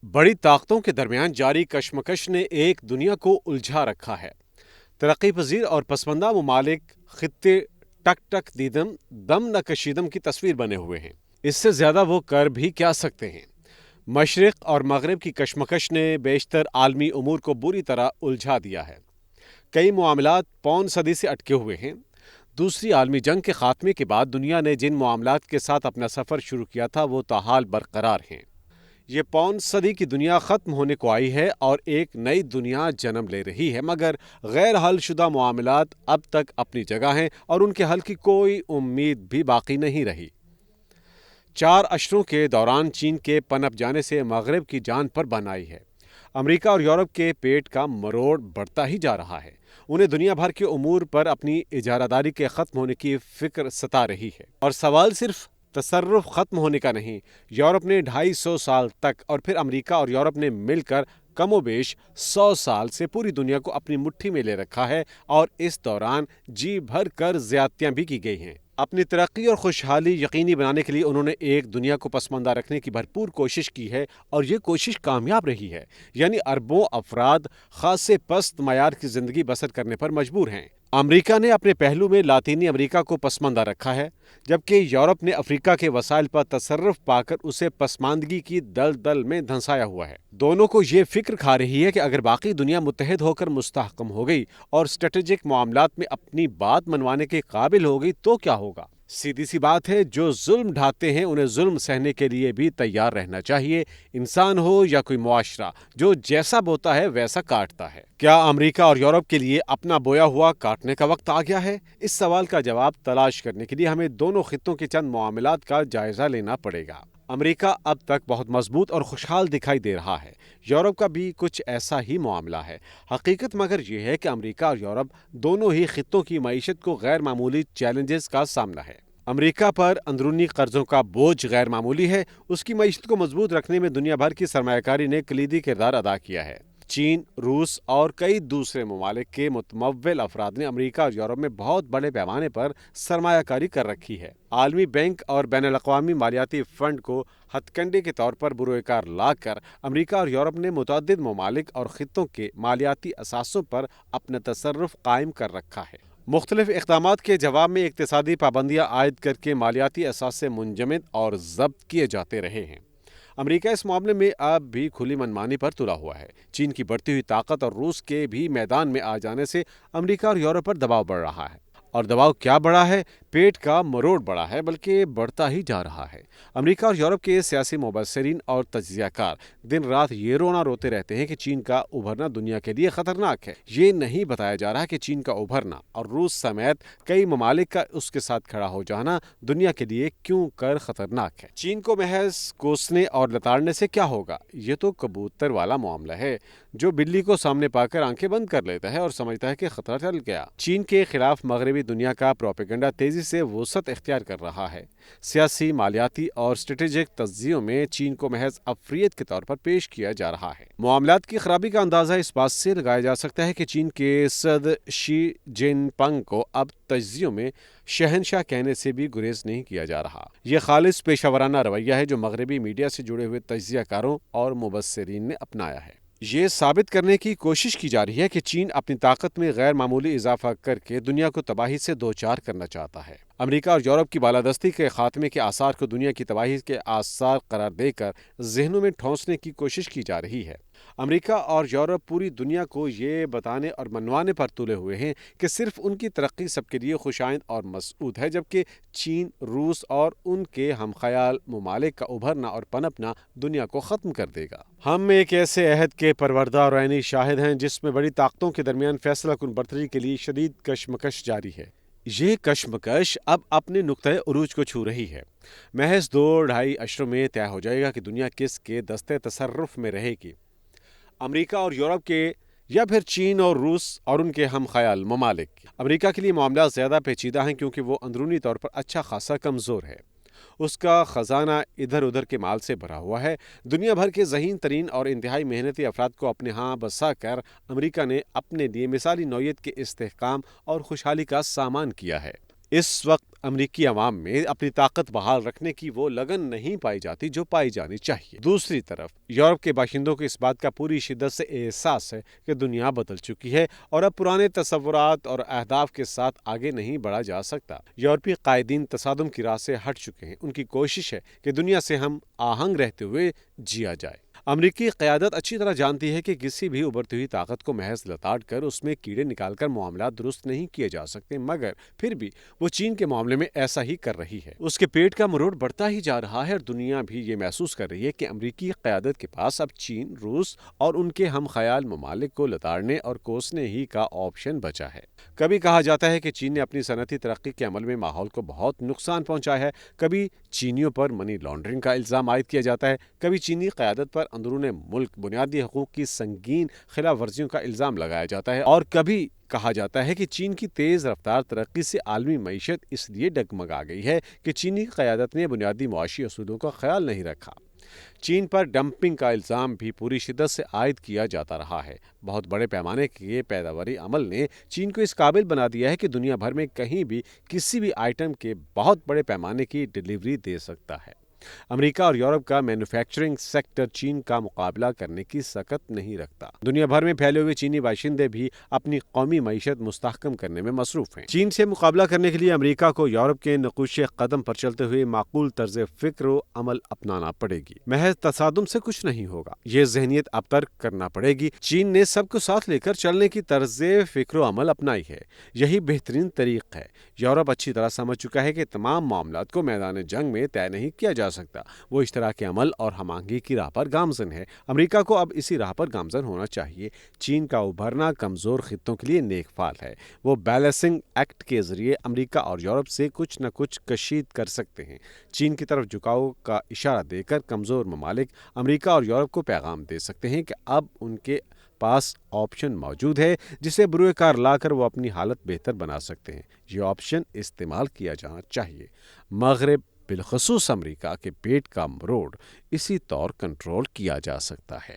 بڑی طاقتوں کے درمیان جاری کشمکش نے ایک دنیا کو الجھا رکھا ہے۔ ترقی پذیر اور پسماندہ ممالک خطے ٹک ٹک دیدم دم نہ کشیدم کی تصویر بنے ہوئے ہیں۔ اس سے زیادہ وہ کر بھی کیا سکتے ہیں؟ مشرق اور مغرب کی کشمکش نے بیشتر عالمی امور کو بری طرح الجھا دیا ہے۔ کئی معاملات پون صدی سے اٹکے ہوئے ہیں۔ دوسری عالمی جنگ کے خاتمے کے بعد دنیا نے جن معاملات کے ساتھ اپنا سفر شروع کیا تھا وہ تاحال برقرار ہیں۔ یہ پون صدی کی دنیا ختم ہونے کو آئی ہے اور ایک نئی دنیا جنم لے رہی ہے، مگر غیر حل شدہ معاملات اب تک اپنی جگہ ہیں اور ان کے حل کی کوئی امید بھی باقی نہیں رہی۔ 4 اشروں کے دوران چین کے پنپ جانے سے مغرب کی جان پر بن آئی ہے۔ امریکہ اور یورپ کے پیٹ کا مروڑ بڑھتا ہی جا رہا ہے۔ انہیں دنیا بھر کے امور پر اپنی اجارہ داری کے ختم ہونے کی فکر ستا رہی ہے۔ اور سوال صرف تصرف ختم ہونے کا نہیں۔ یورپ نے 250 سال تک اور پھر امریکہ اور یورپ نے مل کر کم و بیش 100 سال سے پوری دنیا کو اپنی مٹھی میں لے رکھا ہے، اور اس دوران جی بھر کر زیادتیاں بھی کی گئی ہیں۔ اپنی ترقی اور خوشحالی یقینی بنانے کے لیے انہوں نے ایک دنیا کو پسماندہ رکھنے کی بھرپور کوشش کی ہے، اور یہ کوشش کامیاب رہی ہے۔ یعنی اربوں افراد خاصے پست معیار کی زندگی بسر کرنے پر مجبور ہیں۔ امریکہ نے اپنے پہلو میں لاطینی امریکہ کو پسماندہ رکھا ہے، جبکہ یورپ نے افریقہ کے وسائل پر تصرف پا کر اسے پسماندگی کی دلدل میں دھنسایا ہوا ہے۔ دونوں کو یہ فکر کھا رہی ہے کہ اگر باقی دنیا متحد ہو کر مستحکم ہو گئی اور اسٹریٹجک معاملات میں اپنی بات منوانے کے قابل ہو گئی تو کیا ہوگا؟ سیدھی سی بات ہے، جو ظلم ڈھاتے ہیں انہیں ظلم سہنے کے لیے بھی تیار رہنا چاہیے، انسان ہو یا کوئی معاشرہ جو جیسا بوتا ہے ویسا کاٹتا ہے۔ کیا امریکہ اور یورپ کے لیے اپنا بویا ہوا کاٹنے کا وقت آ گیا ہے؟ اس سوال کا جواب تلاش کرنے کے لیے ہمیں دونوں خطوں کے چند معاملات کا جائزہ لینا پڑے گا۔ امریکہ اب تک بہت مضبوط اور خوشحال دکھائی دے رہا ہے۔ یورپ کا بھی کچھ ایسا ہی معاملہ ہے۔ حقیقت مگر یہ ہے کہ امریکہ اور یورپ دونوں ہی خطوں کی معیشت کو غیر معمولی چیلنجز کا سامنا ہے۔ امریکہ پر اندرونی قرضوں کا بوجھ غیر معمولی ہے۔ اس کی معیشت کو مضبوط رکھنے میں دنیا بھر کی سرمایہ کاری نے کلیدی کردار ادا کیا ہے۔ چین، روس اور کئی دوسرے ممالک کے متمول افراد نے امریکہ اور یورپ میں بہت بڑے پیمانے پر سرمایہ کاری کر رکھی ہے۔ عالمی بینک اور بین الاقوامی مالیاتی فنڈ کو ہتھ کنڈے کے طور پر بروئے کار لا کر امریکہ اور یورپ نے متعدد ممالک اور خطوں کے مالیاتی اثاثوں پر اپنا تصرف قائم کر رکھا ہے۔ مختلف اقدامات کے جواب میں اقتصادی پابندیاں عائد کر کے مالیاتی اثاثے منجمد اور ضبط کیے جاتے رہے ہیں۔ امریکہ اس معاملے میں اب بھی کھلی منمانی پر تلا ہوا ہے۔ چین کی بڑھتی ہوئی طاقت اور روس کے بھی میدان میں آ جانے سے امریکہ اور یورپ پر دباؤ بڑھ رہا ہے۔ اور دباؤ کیا بڑھا ہے؟ پیٹ کا مروڑ بڑھا ہے، بلکہ بڑھتا ہی جا رہا ہے۔ امریکہ اور یورپ کے سیاسی مبصرین اور تجزیہ کار دن رات یہ رونا روتے رہتے ہیں کہ چین کا ابھرنا دنیا کے لیے خطرناک ہے۔ یہ نہیں بتایا جا رہا کہ چین کا ابھرنا اور روس سمیت کئی ممالک کا اس کے ساتھ کھڑا ہو جانا دنیا کے لیے کیوں کر خطرناک ہے۔ چین کو محض کوسنے اور لتاڑنے سے کیا ہوگا؟ یہ تو کبوتر والا معاملہ ہے جو بلی کو سامنے پا کر آنکھیں بند کر لیتا ہے اور سمجھتا ہے کہ خطرہ ٹل گیا۔ چین کے خلاف مغربی دنیا کا پروپیگنڈا تیزی سے وسعت اختیار کر رہا ہے۔ سیاسی، مالیاتی اور اسٹریٹجک تجزیوں میں چین کو محض افریت کے طور پر پیش کیا جا رہا ہے۔ معاملات کی خرابی کا اندازہ اس بات سے لگایا جا سکتا ہے کہ چین کے صدر شی جن پنگ کو اب تجزیوں میں شہنشاہ کہنے سے بھی گریز نہیں کیا جا رہا۔ یہ خالص پیشہ ورانہ رویہ ہے جو مغربی میڈیا سے جڑے ہوئے تجزیہ کاروں اور مبصرین نے اپنایا ہے۔ یہ ثابت کرنے کی کوشش کی جا رہی ہے کہ چین اپنی طاقت میں غیر معمولی اضافہ کر کے دنیا کو تباہی سے دوچار کرنا چاہتا ہے۔ امریکہ اور یورپ کی بالادستی کے خاتمے کے آثار کو دنیا کی تباہی کے آثار قرار دے کر ذہنوں میں ٹھونسنے کی کوشش کی جا رہی ہے۔ امریکہ اور یورپ پوری دنیا کو یہ بتانے اور منوانے پر تلے ہوئے ہیں کہ صرف ان کی ترقی سب کے لیے خوشائند اور مسعود ہے، جبکہ چین، روس اور ان کے ہم خیال ممالک کا ابھرنا اور پنپنا دنیا کو ختم کر دے گا۔ ہم ایک ایسے عہد کے پروردہ اور عینی شاہد ہیں جس میں بڑی طاقتوں کے درمیان فیصلہ کن برتری کے لیے شدید کشمکش جاری ہے۔ یہ کشمکش اب اپنے نقطۂ عروج کو چھو رہی ہے۔ محض 2-2.5 اشروں میں طے ہو جائے گا کہ دنیا کس کے دستے تصرف میں رہے گی، امریکہ اور یورپ کے یا پھر چین اور روس اور ان کے ہم خیال ممالک۔ امریکہ کے لیے معاملات زیادہ پیچیدہ ہیں کیونکہ وہ اندرونی طور پر اچھا خاصا کمزور ہے۔ اس کا خزانہ ادھر ادھر کے مال سے بھرا ہوا ہے۔ دنیا بھر کے ذہین ترین اور انتہائی محنتی افراد کو اپنے ہاں بسا کر امریکہ نے اپنے لیے مثالی نوعیت کے استحکام اور خوشحالی کا سامان کیا ہے۔ اس وقت امریکی عوام میں اپنی طاقت بحال رکھنے کی وہ لگن نہیں پائی جاتی جو پائی جانی چاہیے۔ دوسری طرف یورپ کے باشندوں کو اس بات کا پوری شدت سے احساس ہے کہ دنیا بدل چکی ہے اور اب پرانے تصورات اور اہداف کے ساتھ آگے نہیں بڑھا جا سکتا۔ یورپی قائدین تصادم کی راہ سے ہٹ چکے ہیں۔ ان کی کوشش ہے کہ دنیا سے ہم آہنگ رہتے ہوئے جیا جائے۔ امریکی قیادت اچھی طرح جانتی ہے کہ کسی بھی ابھرتی ہوئی طاقت کو محض لتاڑ کر اس میں کیڑے نکال کر معاملات درست نہیں کیے جا سکتے، مگر پھر بھی وہ چین کے معاملے میں ایسا ہی کر رہی ہے۔ اس کے پیٹ کا مروڑ بڑھتا ہی جا رہا ہے اور دنیا بھی یہ محسوس کر رہی ہے کہ امریکی قیادت کے پاس اب چین، روس اور ان کے ہم خیال ممالک کو لتاڑنے اور کوسنے ہی کا آپشن بچا ہے۔ کبھی کہا جاتا ہے کہ چین نے اپنی صنعتی ترقی کے عمل میں ماحول کو بہت نقصان پہنچایا ہے، کبھی چینیوں پر منی لانڈرنگ کا الزام عائد کیا جاتا ہے، کبھی چینی قیادت پر اندرون ملک بنیادی حقوق کی سنگین خلاف ورزیوں کا الزام لگایا جاتا ہے، اور کبھی کہا جاتا ہے کہ چین کی تیز رفتار ترقی سے عالمی معیشت اس لیے ڈگمگا گئی ہے کہ چینی قیادت نے بنیادی معاشی اصولوں کا خیال نہیں رکھا۔ چین پر ڈمپنگ کا الزام بھی پوری شدت سے عائد کیا جاتا رہا ہے۔ بہت بڑے پیمانے کے پیداواری عمل نے چین کو اس قابل بنا دیا ہے کہ دنیا بھر میں کہیں بھی کسی بھی آئٹم کے بہت بڑے پیمانے کی ڈیلیوری دے سکتا ہے۔ امریکہ اور یورپ کا مینوفیکچرنگ سیکٹر چین کا مقابلہ کرنے کی سکت نہیں رکھتا۔ دنیا بھر میں پھیلے ہوئے چینی باشندے بھی اپنی قومی معیشت مستحکم کرنے میں مصروف ہیں۔ چین سے مقابلہ کرنے کے لیے امریکہ کو یورپ کے نقوش قدم پر چلتے ہوئے معقول طرز فکر و عمل اپنانا پڑے گی۔ محض تصادم سے کچھ نہیں ہوگا، یہ ذہنیت اب ترک کرنا پڑے گی۔ چین نے سب کو ساتھ لے کر چلنے کی طرز فکر و عمل اپنائی ہے، یہی بہترین طریق ہے۔ یورپ اچھی طرح سمجھ چکا ہے کہ تمام معاملات کو میدان جنگ میں طے نہیں کیا جا سکتا، وہ اشتراک عمل اور ہم آہنگی کی راہ پر گامزن ہے۔ امریکہ کو اب اسی راہ پر گامزن ہونا چاہیے۔ چین کا ابھرنا کمزور خطوں کے لیے نیک فال ہے۔ وہ بیلنسنگ ایکٹ کے ذریعے امریکہ اور یورپ سے کچھ نہ کچھ کشید کر سکتے ہیں۔ چین کی طرف جھکاؤ کا اشارہ دے کر کمزور ممالک امریکہ اور یورپ کو پیغام دے سکتے ہیں کہ اب ان کے پاس آپشن موجود ہے جسے بروئے کار لا کر وہ اپنی حالت بہتر بنا سکتے ہیں۔ یہ آپشن استعمال کیا جانا چاہیے۔ مغرب بالخصوص امریکہ کے پیٹ کا مروڑ اسی طور کنٹرول کیا جا سکتا ہے۔